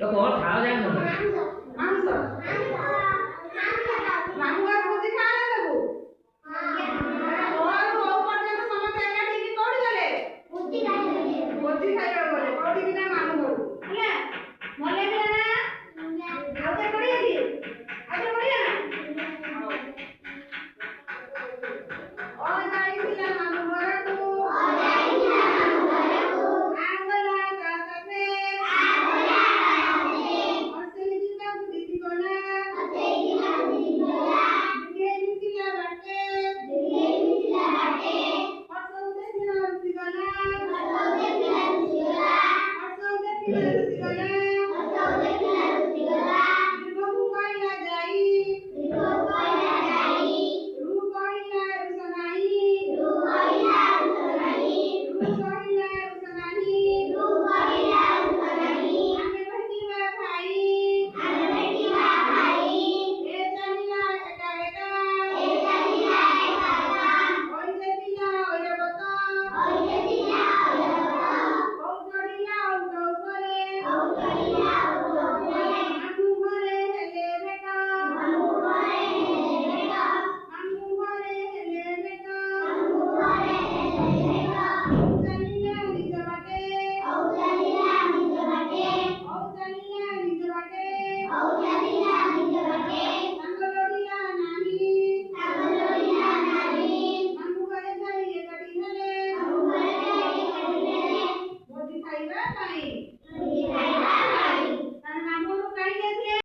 तो कौन खाओ जाए ना मांस मामू घर भोजी खाना देबो और वो पर्यंत समस्त एकाठी की कोडी गले भोजी खाइबा बोले कोडी बिना मामू घर ହେଲା ମନେ ହେଲା ନା ଆଉ ତେ କୋडी ଆଜି ଆଜି କୋडी ନା ଓ ଯାଇଥିଲା ମାମୁ ଘରକୁ ଆଙ୍ଗଲା କାକାତେ ଅସଲି ଜିତା ଦିଦି ଗଲା ଦିଦି ମିଶିଲା ବାଟେ ଅସଲ ଦେଖିଲା ରୁସି ଗଲା ଅସଲ ଦେଖିଲା ରୁସି ଗଲା ଦୀର୍ଘକୁ କହିଲା ଯାଇ ରୁ କହିଲା ରୁସ ନାହିଁ ରୁ କହିଲା ରୁସ ନାହିଁ ଆମେ ଭେଟିବା ଭାଇ ଏ ଚାଲିଲା ଏକା ଏକା ଓଇଲେ ପିଲା ଓଇରବତ ହଉ ଚଢିଲା ଉଠ ଉପରେ ମାମୁଁ ଘରେ ହେଲେ ଭେଟ ହଉ ଚାଲିଲା ନିଜ ବାଟେ ସାଙ୍ଗ ଲୋଡ଼ିଲା ନାହିଁ ମାମୁଁ ଘରେ ଯାଇ ଏକାଠି ହେଲେ ଭୋଜି ଖାଇବା ପାଇଁ